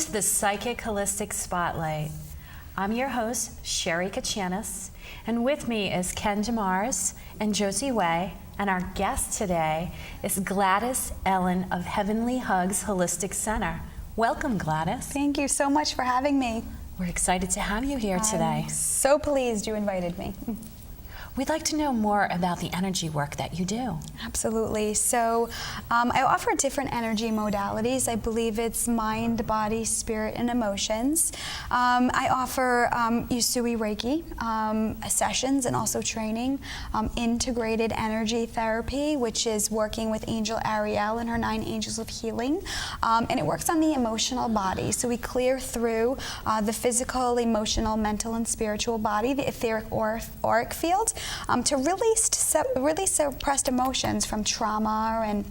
to the Psychic Holistic Spotlight. I'm your host, Sherry Kachanis, and with me is Ken Demars and Josie Way, and our guest today is Gladys Ellen of Heavenly Hugs Holistic Center. Welcome, Gladys. Thank you so much for having me. We're excited to have you here today. I'm so pleased you invited me. We'd like to know more about the energy work that you do. Absolutely. So I offer different energy modalities. I believe it's mind, body, spirit, and emotions. I offer Usui Reiki sessions and also training, integrated energy therapy, which is working with Angel Ariel and her 9 angels of healing. And it works on the emotional body. So we clear through the physical, emotional, mental, and spiritual body, the etheric auric field, to release suppressed emotions from trauma and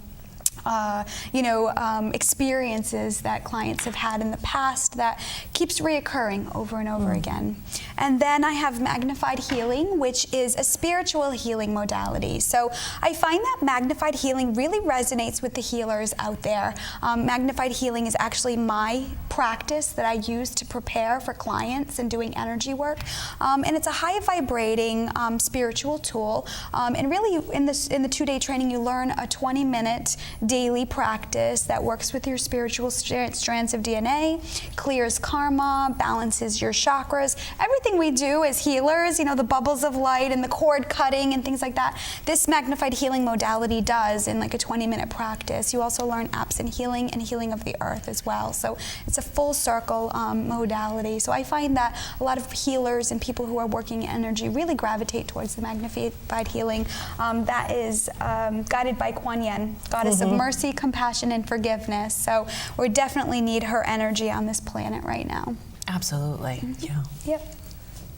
experiences that clients have had in the past that keeps reoccurring over and over again. And then I have magnified healing, which is a spiritual healing modality. So I find that magnified healing really resonates with the healers out there. Magnified healing is actually my practice that I use to prepare for clients and doing energy work. And it's a high vibrating spiritual tool. And really in the 2-day training, you learn a 20-minute daily practice that works with your spiritual strands of DNA, clears karma, balances your chakras. Everything we do as healers, the bubbles of light and the cord cutting and things like that, this magnified healing modality does in like a 20-minute practice. You also learn absent healing and healing of the earth as well. So it's a full circle modality. So I find that a lot of healers and people who are working in energy really gravitate towards the magnified healing that is guided by Kuan Yin, goddess of mercy, compassion, and forgiveness. So we definitely need her energy on this planet right now. Absolutely. Yeah. Yep.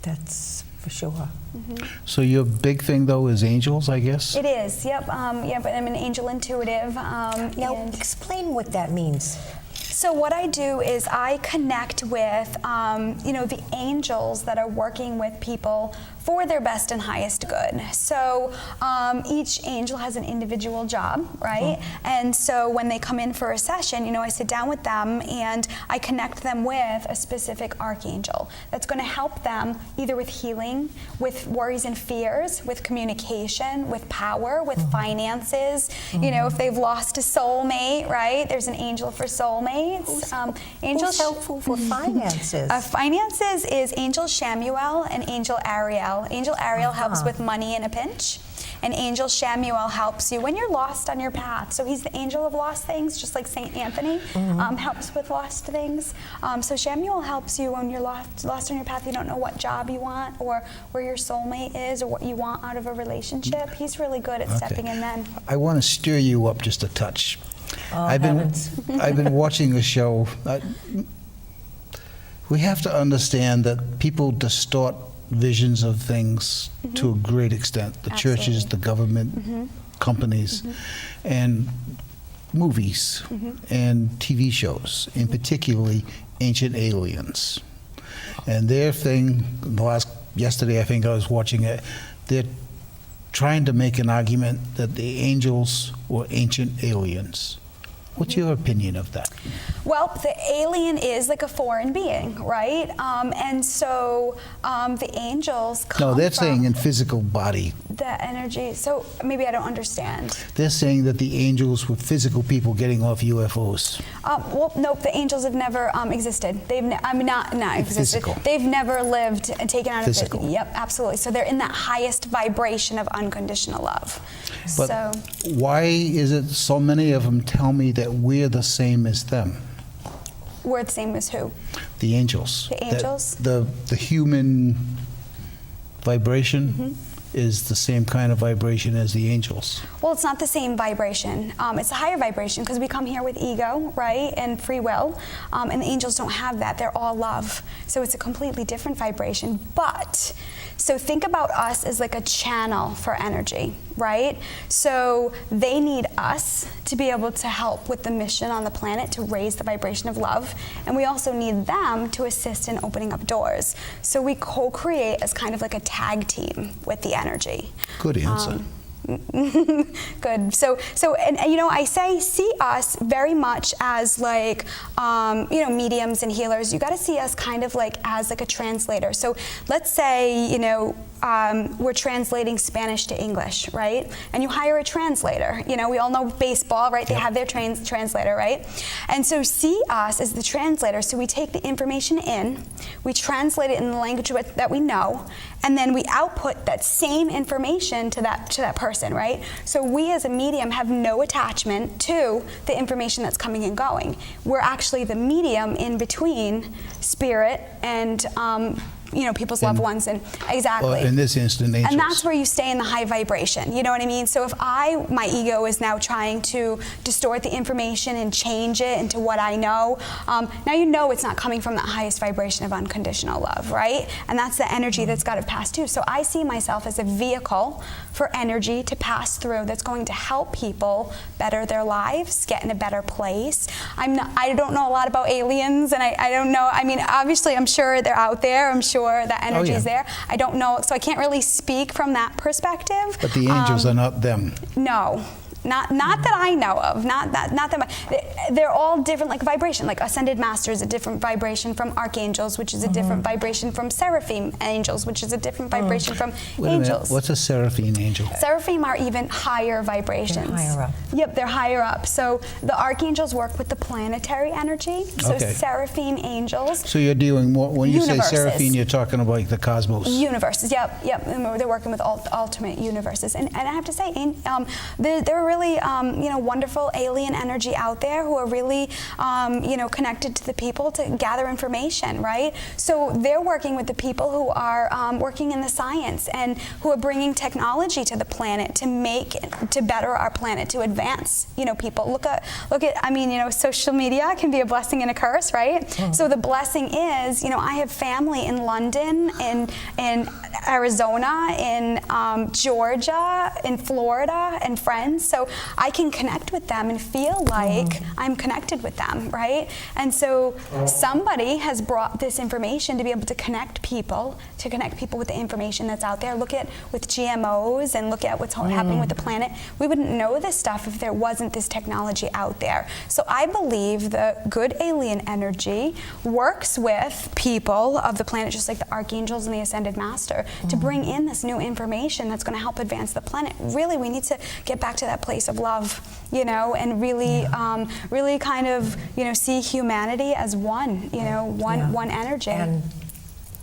That's for sure. So your big thing, though, is angels, I guess? It is, yep. But I'm an angel intuitive. Now, explain what that means. So what I do is I connect with, the angels that are working with people for their best and highest good. So each angel has an individual job, right? And so when they come in for a session, I sit down with them and I connect them with a specific archangel that's going to help them either with healing, with worries and fears, with communication, with power, with finances. If they've lost a soulmate, right? There's an angel for soulmates. Who's helpful for finances? Finances is Angel Shamuel and Angel Ariel. Angel Ariel helps with money in a pinch, and Angel Shamuel helps you when you're lost on your path. So he's the angel of lost things, just like Saint Anthony helps with lost things. So Shamuel helps you when you're lost on your path. You don't know what job you want or where your soulmate is or what you want out of a relationship. He's really good at stepping in then. I want to stir you up just a touch. Oh, I've been watching the show. We have to understand that people distort visions of things to a great extent. The churches, the government, companies, and movies and TV shows, and particularly Ancient Aliens. And their thing, yesterday I think I was watching it, they're trying to make an argument that the angels were ancient aliens. What's your opinion of that? Well, the alien is like a foreign being, right? And so the angels come No, they're from saying in physical body. the energy. So maybe I don't understand. They're saying that the angels were physical people getting off UFOs. Well, nope. The angels have never existed. They've not existed. Physical. They've never lived and taken out Physical. of it. Yep, absolutely. So they're in that highest vibration of unconditional love. But So why is it so many of them tell me that we're the same as them? we're the same as who? The angels. The angels? The human vibration is the same kind of vibration as the angels. Well, it's not the same vibration. It's a higher vibration because we come here with ego, right, and free will, and the angels don't have that. They're all love. So it's a completely different vibration. But, so think about us as like a channel for energy, right? So they need us to be able to help with the mission on the planet to raise the vibration of love, and we also need them to assist in opening up doors. So we co-create as kind of like a tag team with the energy. Good answer. Good. So, and you know, I see us very much as like, you know, mediums and healers. You got to see us kind of like as like a translator. So let's say, you know, we're translating Spanish to English, right? And you hire a translator. You know, we all know baseball, right? They have their translator, right? And so see us as the translator. So we take the information in, we translate it in the language that we know, and then we output that same information to that person, right? So we as a medium have no attachment to the information that's coming and going. We're actually the medium in between spirit and you know, people's loved ones, and exactly. Well, in this instant, angels. And that's where you stay in the high vibration. You know what I mean? So if my ego is now trying to distort the information and change it into what I know, now you know it's not coming from that highest vibration of unconditional love, right? And that's the energy that's got to pass too. So I see myself as a vehicle for energy to pass through that's going to help people better their lives, get in a better place. I don't know a lot about aliens, and I don't know. I mean, obviously, I'm sure they're out there. I'm sure that energy is there. I don't know, so I can't really speak from that perspective. But the angels are not them. No. Not that I know of. Not that. They're all different, like vibration. Like ascended master is a different vibration from archangels, which is a different vibration from seraphim angels, which is a different vibration from angels. What's a seraphim angel? Seraphim are even higher vibrations. They're higher up. Yep, they're higher up. So the archangels work with the planetary energy. So seraphim angels. So you're dealing more, when you Universes. say seraphim, you're talking about like the cosmos. Universes, yep. And they're working with ultimate universes. And I have to say, they're really, you know, wonderful alien energy out there who are really, you know, connected to the people to gather information, right? So they're working with the people who are working in the science and who are bringing technology to the planet to better our planet, to advance, you know, people. Look at, I mean, you know, social media can be a blessing and a curse, right? So the blessing is, you know, I have family in London, in Arizona, in Georgia, in Florida, and friends. So I can connect with them and feel like I'm connected with them, right? And so somebody has brought this information to be able to connect people with the information that's out there. Look at with GMOs and look at what's happening with the planet. We wouldn't know this stuff if there wasn't this technology out there. So I believe the good alien energy works with people of the planet, just like the archangels and the ascended master, to bring in this new information that's going to help advance the planet. Really, we need to get back to that place of love, you know, and really, really kind of, you know, see humanity as one, you know, one energy. And,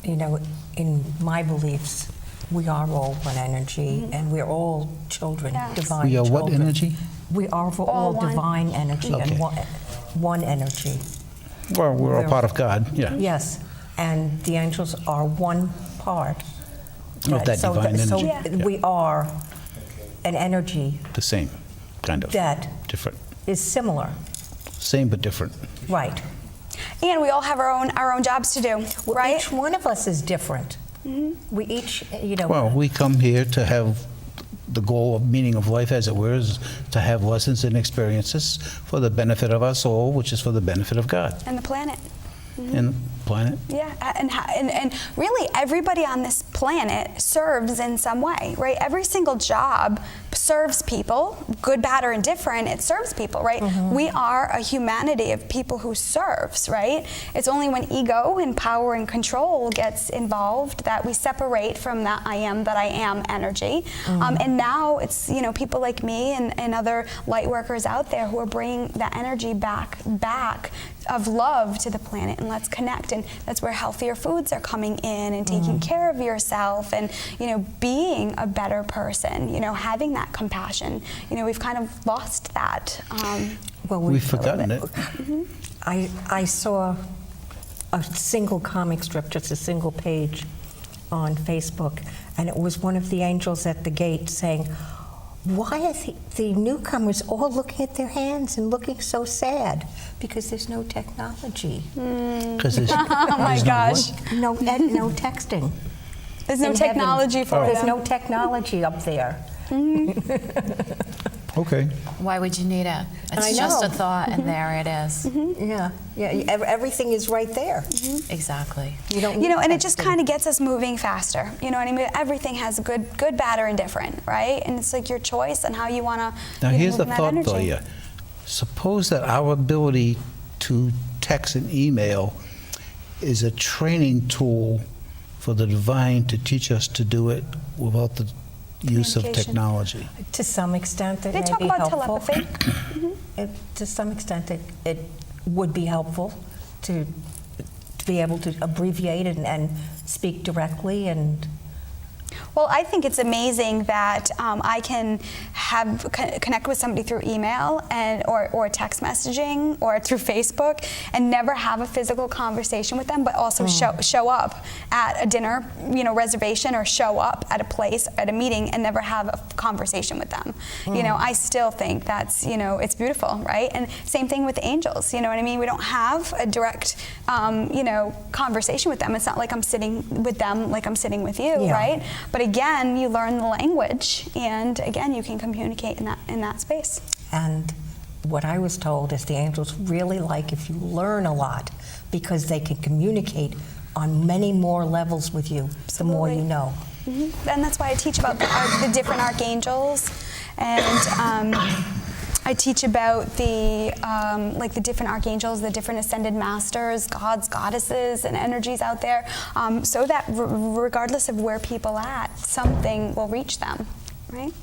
you know, in my beliefs, we are all one energy, and we're all children, divine We are children. what energy? We are all one. divine energy Okay. and one energy. Well, we're a part of God, yeah. Yes, and the angels are one part. Of that so divine so energy. we are an energy The same, kind of. that Different. is similar. Same but different. Right. And we all have our own jobs to do, Well, right? each one of us is different. We each, you know. Well, we come here to have the goal of meaning of life, as it were, is to have lessons and experiences for the benefit of our soul, which is for the benefit of God And the planet. and the planet. Yeah, and really everybody on this planet serves in some way, right? Every single job serves people, good, bad, or indifferent, it serves people, right? We are a humanity of people who serves, right? It's only when ego and power and control gets involved that we separate from that I am energy. And now it's, you know, people like me and other light workers out there who are bringing that energy back of love to the planet, and let's connect. And that's where healthier foods are coming in, and taking care of yourself, and, you know, being a better person, you know, having that compassion. You know, we've kind of lost that. Well, We've forgotten it. I saw a single comic strip, just a single page on Facebook, and it was one of the angels at the gate saying, "Why are the newcomers all looking at their hands and looking so sad? Because there's no technology. Because Oh my gosh. No texting. There's no in heaven. technology for There's them. no technology up there." Okay. Why would you need it? It's I just know. a thought, and there it is. Yeah, everything is right there. Exactly. You don't. You know, need and it just texting. kind of gets us moving faster. You know what I mean? Everything has good, bad, or indifferent, right? And it's like your choice and how you want to. Now, here's the move in that thought energy. for you. Suppose that our ability to text and email is a training tool for the divine to teach us to do it without the use of Communication. technology. To some extent, it They may talk be about helpful. telepathy. To some extent, it would be helpful to be able to abbreviate and speak directly and. Well, I think it's amazing that I can connect with somebody through email or text messaging or through Facebook and never have a physical conversation with them, but also show up at a dinner, reservation, or show up at a place at a meeting and never have a conversation with them. You know, I still think that's it's beautiful, right? And same thing with angels. You know what I mean? We don't have a direct conversation with them. It's not like I'm sitting with them like I'm sitting with you, Yeah. right? But again, you learn the language, and again, you can communicate in that space. And what I was told is the angels really like if you learn a lot because they can communicate on many more levels with you the more you Absolutely. know. And that's why I teach about the different archangels, and I teach about the different archangels, the different ascended masters, gods, goddesses, and energies out there, so that regardless of where people are at, something will reach them, right?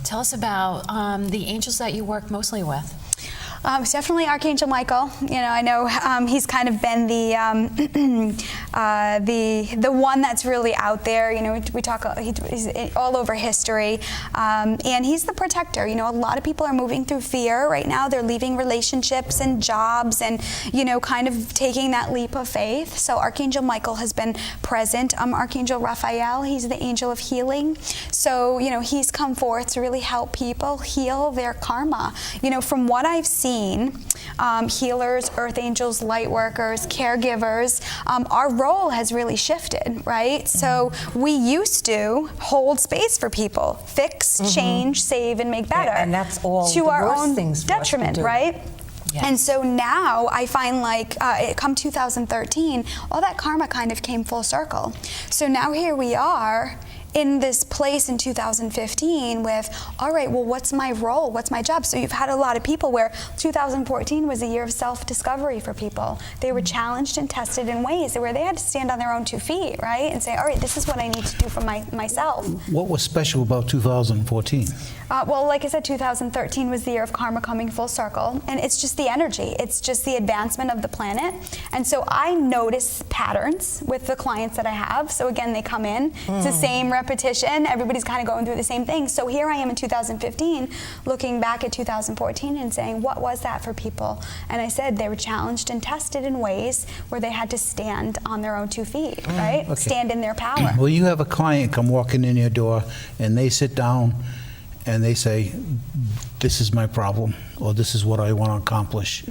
Tell us about the angels that you work mostly with. It's definitely Archangel Michael. I know he's kind of been the one that's really out there. We talk. He's all over history, and he's the protector. A lot of people are moving through fear right now. They're leaving relationships and jobs, and kind of taking that leap of faith. So Archangel Michael has been present. Archangel Raphael, he's the angel of healing. So he's come forth to really help people heal their karma. From what I've seen, healers, earth angels, light workers, caregivers, our role has really shifted, right? So we used to hold space for people, fix, change, save, and make better. And that's all to the our worst own things for us to detriment, do. right? Yes. And so now I find come 2013, all that karma kind of came full circle. So now here we are in this place in 2015 with, all right, well, what's my role? What's my job? So you've had a lot of people where 2014 was a year of self-discovery for people. They were challenged and tested in ways where they had to stand on their own 2 feet, right? And say, all right, this is what I need to do for myself. What was special about 2014? Well, like I said, 2013 was the year of karma coming full circle, and it's just the energy. It's just the advancement of the planet. And so I notice patterns with the clients that I have. So again, they come in, it's the same repetition, everybody's kind of going through the same thing. So here I am in 2015, looking back at 2014 and saying, what was that for people? And I said they were challenged and tested in ways where they had to stand on their own 2 feet, right? Okay. Stand in their power. Well, you have a client come walking in your door, and they sit down, and they say, this is my problem, or this is what I want to accomplish.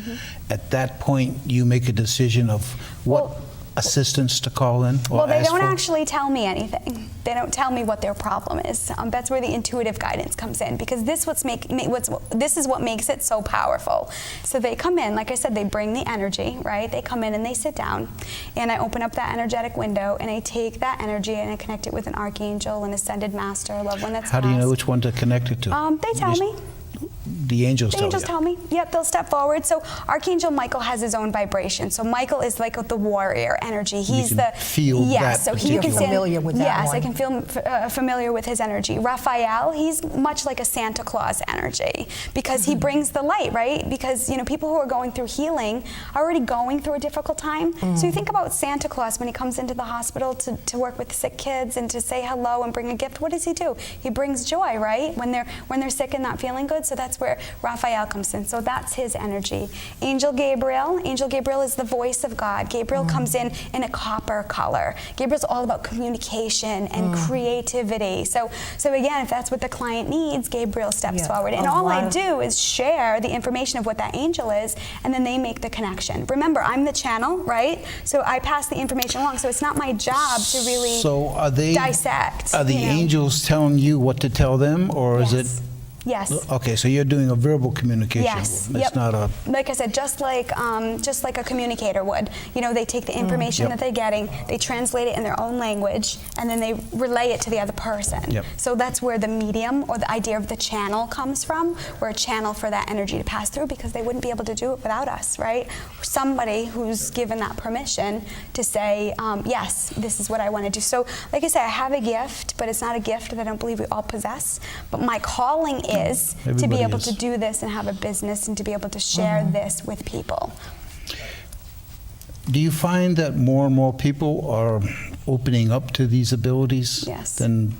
At that point, you make a decision of what assistance to call in or Well, they ask don't for? actually tell me anything. They don't tell me what their problem is. That's where the intuitive guidance comes in, because this is what makes it so powerful. So they come in, like I said, they bring the energy, right? They come in and they sit down, and I open up that energetic window, and I take that energy and I connect it with an archangel, an ascended master, a loved one that's How do you know passed. which one to connect it to? They tell me. The angels The tell angels you. tell me. Yep, they'll step forward. So Archangel Michael has his own vibration. So Michael is like the warrior energy. He's can the feel that So he can particular- stand, familiar with that Yes, one. I can feel familiar with his energy. Raphael, he's much like a Santa Claus energy because he brings the light, right? Because people who are going through healing are already going through a difficult time. So you think about Santa Claus when he comes into the hospital to work with sick kids and to say hello and bring a gift. What does he do? He brings joy, right? When they're sick and not feeling good. So that's where Spirit, Raphael comes in. So that's his energy. Angel Gabriel is the voice of God. Gabriel comes in a copper color. Gabriel's all about communication and creativity. So again, if that's what the client needs, Gabriel steps forward. And all I do is share the information of what that angel is, and then they make the connection. Remember, I'm the channel, right? So I pass the information along. So it's not my job to really dissect. Are the angels telling you what to tell them, or is it? Yes. Okay, so you're doing a verbal communication. Yes. It's not a. Like I said, just like a communicator would. You know, they take the information that they're getting, they translate it in their own language, and then they relay it to the other person. Yep. So that's where the medium or the idea of the channel comes from. We're a channel for that energy to pass through, because they wouldn't be able to do it without us, right? Somebody who's given that permission to say, yes, this is what I want to do. So, like I say, I have a gift, but it's not a gift that I don't believe we all possess. But my calling is to be able to do this and have a business and to be able to share this with people. Do you find that more and more people are opening up to these abilities than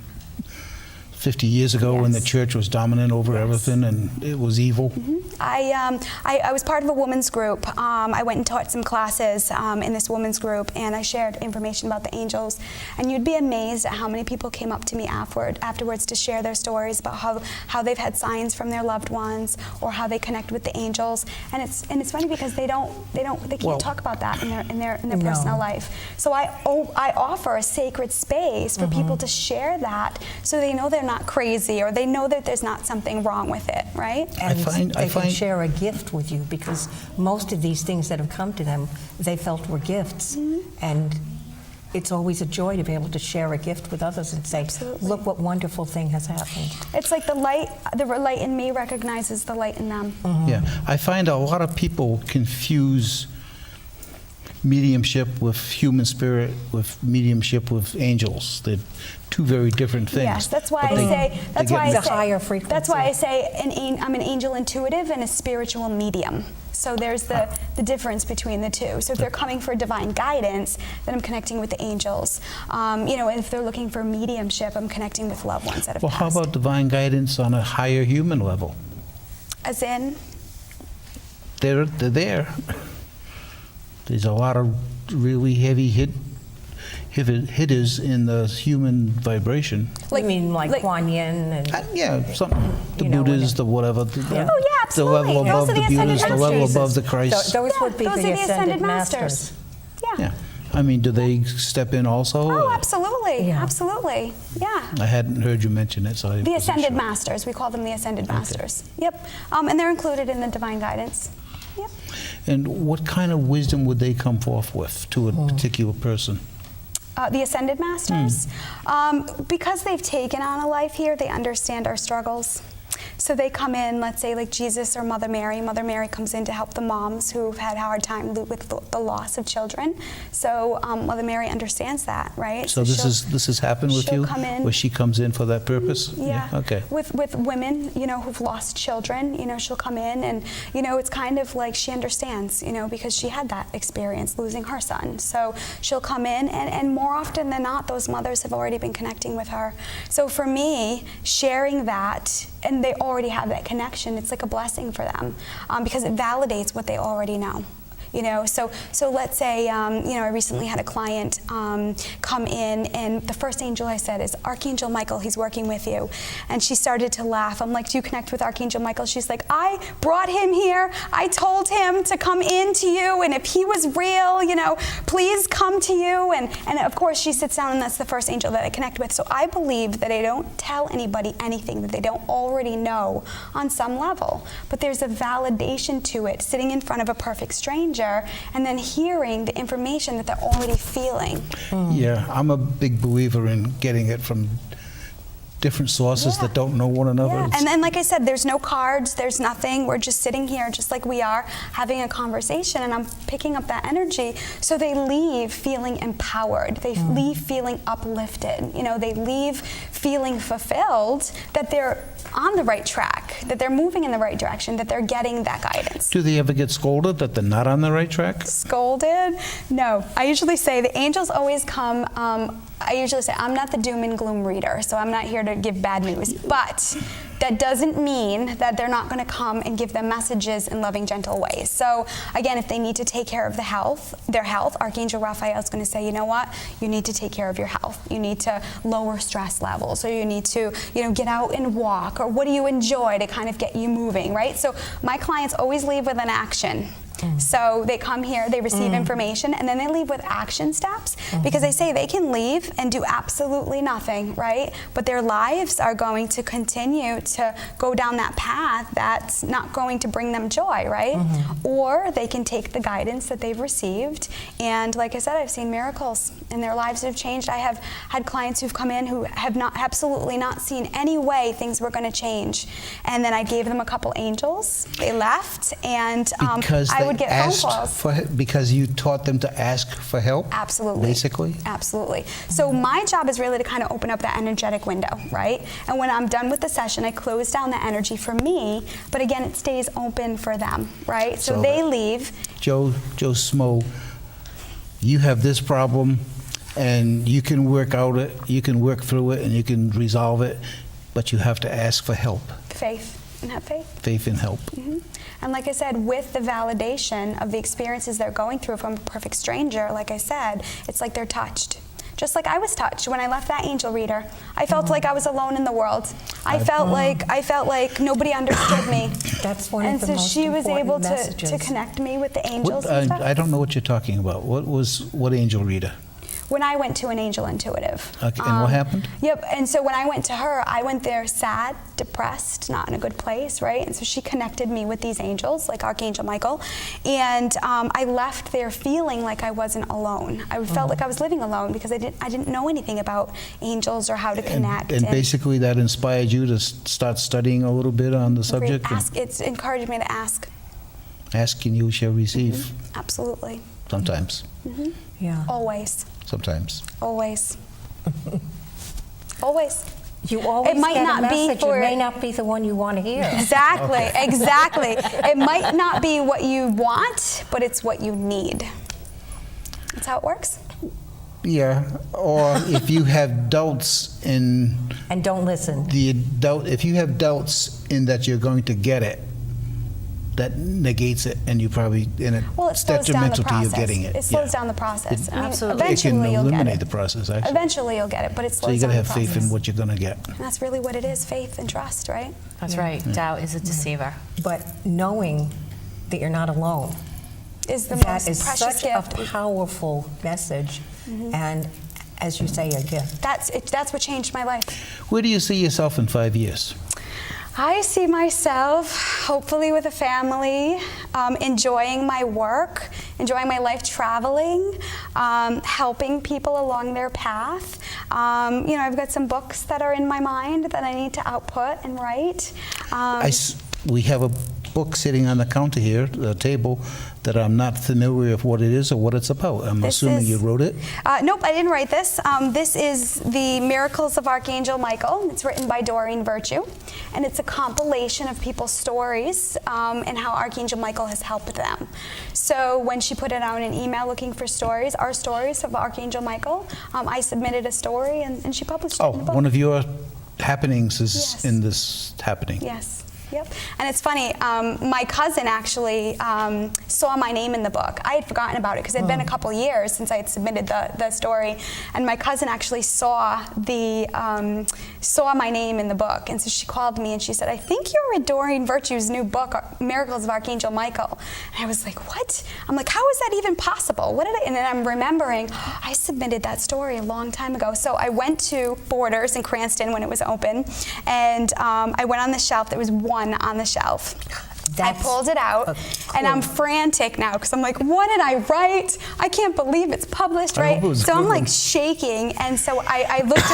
50 years ago when the church was dominant over everything and it was evil? I was part of a women's group. I went and taught some classes in this women's group, and I shared information about the angels. And you'd be amazed at how many people came up to me afterwards to share their stories about how they've had signs from their loved ones, or how they connect with the angels. And it's funny because they can't talk about that in their personal life. So I offer a sacred space for people to share that, so they know they're not crazy, or they know that there's not something wrong with it, right? And they can share a gift with you, because most of these things that have come to them, they felt were gifts. And it's always a joy to be able to share a gift with others and say, look what wonderful thing has happened. It's like the light in me recognizes the light in them. Yeah, I find a lot of people confuse mediumship with human spirit, with mediumship with angels. They're two very different things. Yes, that's why I say higher frequency. That's why I say I'm an angel intuitive and a spiritual medium. So there's the difference between the two. So if they're coming for divine guidance, then I'm connecting with the angels. If they're looking for mediumship, I'm connecting with loved ones that have passed. How about divine guidance on a higher human level? As in? They're there. There's a lot of really heavy hitters in the human vibration. You mean like Kuan Yin? And, something. The Buddhas, the whatever. Oh, yeah, absolutely. The level above the Buddhas, the level above the Christ. Those would be those the are the ascended masters. Yeah. I mean, do they step in also? Oh, absolutely. Yeah. Absolutely. Yeah. I hadn't heard you mention it, so I The ascended sure. masters. We call them the ascended masters. Yep. And they're included in the divine guidance. Yep. And what kind of wisdom would they come forth with to a particular person? The ascended masters, because they've taken on a life here, they understand our struggles. So they come in, let's say like Jesus or Mother Mary. Mother Mary comes in to help the moms who've had a hard time with the loss of children. So Mother Mary understands that, right? So this has happened with you, come in, where she comes in for that purpose? Yeah. Okay. With women, who've lost children, she'll come in and, it's kind of like she understands, because she had that experience losing her son. So she'll come in, and more often than not, those mothers have already been connecting with her. So for me, sharing that, and they already have that connection, it's like a blessing for them, because it validates what they already know. So let's say, I recently had a client come in, and the first angel I said is, Archangel Michael, he's working with you. And she started to laugh. I'm like, do you connect with Archangel Michael? She's like, I brought him here. I told him to come in to you, and if he was real, please come to you. And of course, she sits down, and that's the first angel that I connect with. So I believe that I don't tell anybody anything that they don't already know on some level. But there's a validation to it, sitting in front of a perfect stranger, and then hearing the information that they're already feeling. Yeah, I'm a big believer in getting it from different sources that don't know one another. Yeah. And then, like I said, there's no cards, there's nothing. We're just sitting here just like we are, having a conversation, and I'm picking up that energy. So they leave feeling empowered. They leave feeling uplifted. They leave feeling fulfilled, that they're on the right track, that they're moving in the right direction, that they're getting that guidance. Do they ever get scolded that they're not on the right track? Scolded? No. I usually say the angels always come. I usually say I'm not the doom and gloom reader, so I'm not here to give bad news. But that doesn't mean that they're not going to come and give them messages in loving, gentle ways. So again, if they need to take care of their health, Archangel Raphael is going to say, you know what, you need to take care of your health. You need to lower stress levels, or you need to, get out and walk, or what do you enjoy to kind of get you moving, right? So my clients always leave with an action. So they come here, they receive information, and then they leave with action steps, because they say they can leave and do absolutely nothing, right? But their lives are going to continue to go down that path that's not going to bring them joy, right? Or they can take the guidance that they've received, and like I said, I've seen miracles, and their lives have changed. I have had clients who've come in who have absolutely not seen any way things were going to change, and then I gave them a couple angels. They left, and I would get phone calls. Because you taught them to ask for help? Absolutely. Basically? Absolutely. So my job is really to kind of open up that energetic window, right? And when I'm done with the session, I close down the energy for me, but again, it stays open for them, right? So they leave. Joe Smo, you have this problem, and you can work through it, and you can resolve it, but you have to ask for help. Faith. And have faith. Faith and help. And like I said, with the validation of the experiences they're going through from a perfect stranger, like I said, it's like they're touched. Just like I was touched when I left that angel reader. I felt like I was alone in the world. I felt like nobody understood me. That's one of the most she was able messages. to connect me with the angels and stuff. I don't know what you're talking about. What angel reader? When I went to an angel intuitive. Okay, and what happened? Yep, and so when I went to her, I went there sad, depressed, not in a good place, right? And so she connected me with these angels, like Archangel Michael, and I left there feeling like I wasn't alone. I felt like I was living alone because I didn't know anything about angels or how to connect. And basically that inspired you to start studying a little bit on the subject? It's encouraged me to ask. Ask and you shall receive. Absolutely. Sometimes. Yeah. Always. Sometimes. Always. Always. You always it might get not a message. Be for, it may not be the one you want to hear. Exactly, exactly. It might not be what you want, but it's what you need. That's how it works. Yeah, or if you have doubts in... And don't listen. If you have doubts in that you're going to get it, that negates it, and you probably it's detrimental to you getting it. It slows down the process. Absolutely. Eventually it can you'll eliminate get it. the process, actually. Eventually you'll get it, but it slows down So you got to the have process. faith in what you're going to get. And that's really what it is, faith and trust, right? That's right. Doubt is a deceiver. But knowing that you're not alone Is the that most is precious such gift. a powerful message, and as you say, a gift. That's what changed my life. Where do you see yourself in 5 years? I see myself, hopefully with a family, enjoying my work, enjoying my life traveling, helping people along their path. I've got some books that are in my mind that I need to output and write. We have a book sitting on the counter here, the table, that I'm not familiar with what it is or what it's about. I'm assuming you wrote it? Nope, I didn't write this. This is The Miracles of Archangel Michael. It's written by Doreen Virtue, and it's a compilation of people's stories and how Archangel Michael has helped them. So when she put it out in an email looking for stories, our stories of Archangel Michael, I submitted a story and she published it in the book. One of your happenings is Yes. in this happening. Yes. Yep. And it's funny, my cousin actually saw my name in the book. I had forgotten about it because it had been a couple years since I had submitted the story. And my cousin actually saw my name in the book. And so she called me and she said, I think you're in Doreen Virtue's new book, Miracles of Archangel Michael. And I was like, what? I'm like, how is that even possible? What did I? And then I'm remembering, I submitted that story a long time ago. So I went to Borders in Cranston when it was open. And I went on the shelf. There was one on the shelf. I pulled it out, and I'm frantic now because I'm like, what did I write? I can't believe it's published, right? So I'm like shaking, and so I looked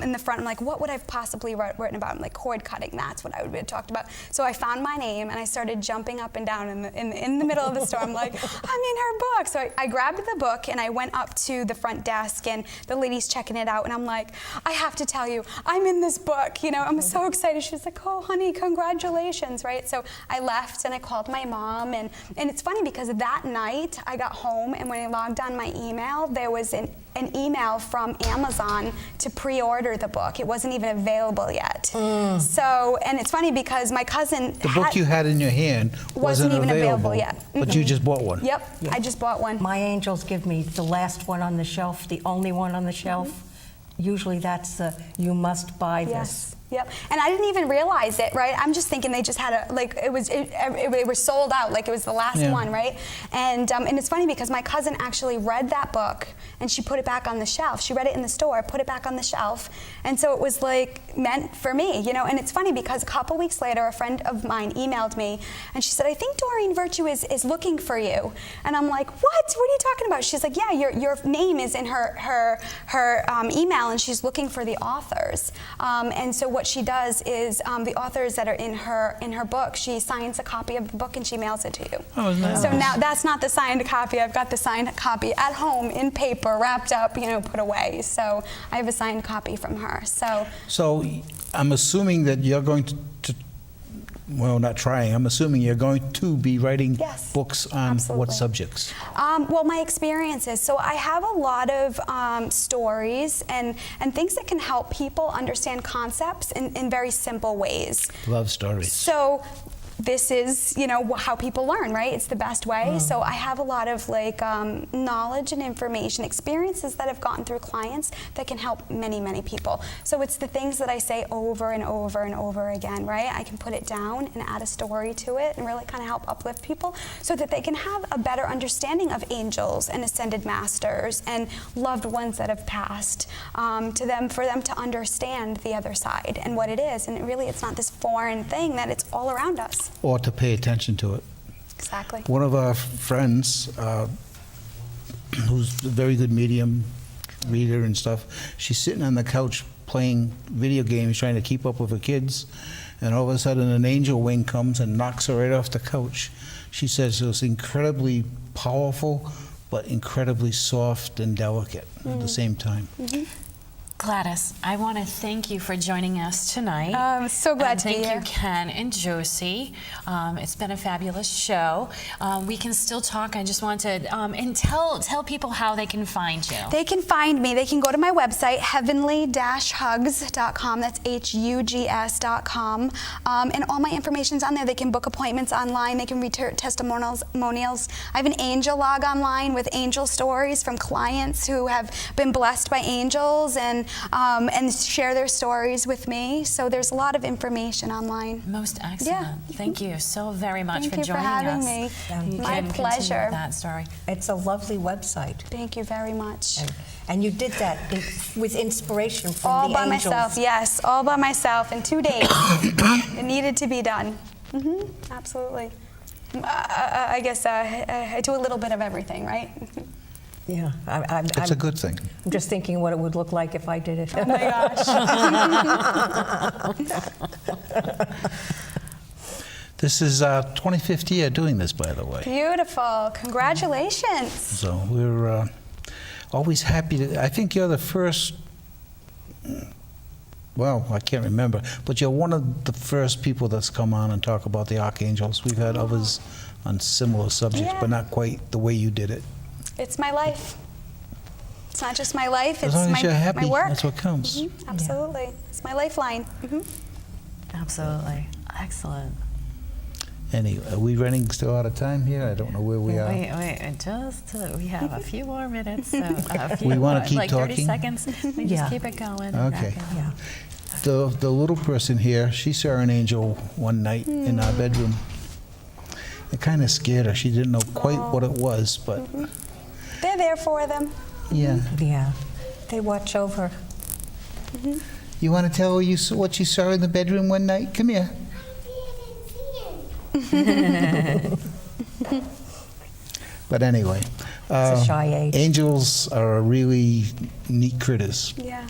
in the front. I'm like, what would I have possibly written about? I'm like, cord cutting. That's what I would have talked about. So I found my name, and I started jumping up and down in the middle of the store. I'm like, I'm in her book. So I grabbed the book, and I went up to the front desk, and the lady's checking it out, and I'm like, I have to tell you, I'm in this book. I'm so excited. She's like, oh, honey, congratulations, right? So I left and I called my mom, and it's funny because that night I got home, and when I logged on my email, there was an email from Amazon to pre-order the book. It wasn't even available yet. So, and it's funny because my cousin The book you had in your hand wasn't even available yet. But you just bought one. Yep, I just bought one. My angels give me the last one on the shelf, the only one on the shelf. Usually that's the, you must buy this. Yes. Yep. And I didn't even realize it, right? I'm just thinking they just had a, like, it was sold out, like it was the last one, right? And it's funny because my cousin actually read that book and she put it back on the shelf. She read it in the store, put it back on the shelf. And so it was like meant for me, you know? And it's funny because a couple weeks later, a friend of mine emailed me and she said, I think Doreen Virtue is looking for you. And I'm like, what? What are you talking about? She's like, yeah, your name is in her email and she's looking for the authors. And so what she does is the authors that are in her book, she signs a copy of the book and she mails it to you. Oh, nice. So now that's not the signed copy. I've got the signed copy at home in paper, wrapped up, you know, put away. So I have a signed copy from her. So I'm assuming that you're going to well, not trying, I'm assuming you're going to be writing books on absolutely. What subjects? Well, my experiences. So I have a lot of stories and things that can help people understand concepts in very simple ways. Love stories. So this is, you know, how people learn, right? It's the best way. So I have a lot of like knowledge and information, experiences that I've gotten through clients that can help many, many people. So it's the things that I say over and over and over again, right? I can put it down and add a story to it and really kind of help uplift people so that they can have a better understanding of angels and ascended masters and loved ones that have passed to them, for them to understand the other side and what it is. And it's not this foreign thing, that it's all around us. Or to pay attention to it. Exactly. One of our friends, who's a very good medium, reader and stuff, she's sitting on the couch playing video games, trying to keep up with her kids, and all of a sudden an angel wing comes and knocks her right off the couch. She says it was incredibly powerful, but incredibly soft and delicate at the same time. Gladys, I want to thank you for joining us tonight. I'm so glad to be here. Thank you, Ken and Josie. It's been a fabulous show. We can still talk. I just want to and tell people how they can find you. They can find me. They can go to my website, heavenly-hugs.com. That's HUGS.com. And all my information's on there. They can book appointments online. They can read testimonials. I have an angel log online with angel stories from clients who have been blessed by angels and share their stories with me. So there's a lot of information online. Most excellent. Thank you so very much for Thank you joining for having us. me. You My can pleasure. continue that story. It's a lovely website. Thank you very much. And you did that with inspiration from All the by angels. myself, yes, all by myself in 2 days. It needed to be done. Absolutely. I guess I do a little bit of everything, right? Yeah, It's a good thing. I'm just thinking what it would look like if I did it. Oh my gosh. This is our 25th year doing this, by the way. Beautiful. Congratulations. So we're always happy to. I think you're the first. Well, I can't remember, but you're one of the first people that's come on and talk about the archangels. We've had others on similar subjects, but not quite the way you did it. It's my life. It's not just my life, As it's long as you're happy, my work. that's what counts. Absolutely. It's my lifeline. Absolutely. Excellent. Anyway, are we running still out of time here? I don't know where we are. Wait, we have a few more minutes. So a few We wanna more, keep like 30 talking? seconds. We just keep it going. Okay. Yeah. The little person here, she saw an angel one night in our bedroom. It kind of scared her. She didn't know quite what it was, but They're there for them. yeah. Yeah. They watch over. You want to tell what you saw in the bedroom one night? Come here. But anyway, It's a shy age. angels are really neat critters. Yeah.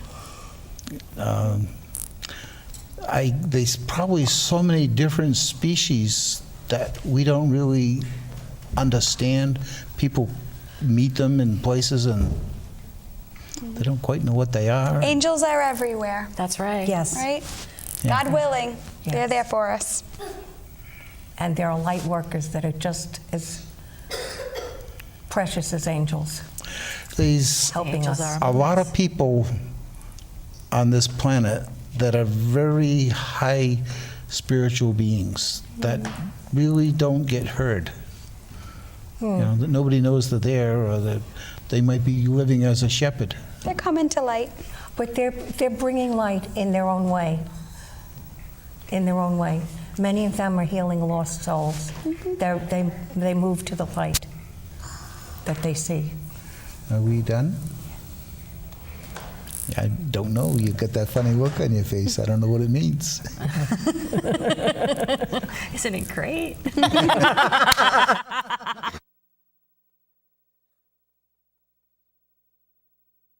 There's probably so many different species that we don't really understand. People meet them in places and they don't quite know what they are. Angels are everywhere, That's right. Yes. right? Yeah. God willing, they're Yes. there for us. And there are light workers that are just as precious as angels, There's helping Angels us. are. a lot of people on this planet that are very high spiritual beings that really don't get heard. You know, that nobody knows they're there, or that they might be living as a shepherd. They're coming to light. But they're bringing light in their own way. In their own way. Many of them are healing lost souls. They move to the light that they see. Are we done? I don't know. You got that funny look on your face. I don't know what it means. Isn't it great?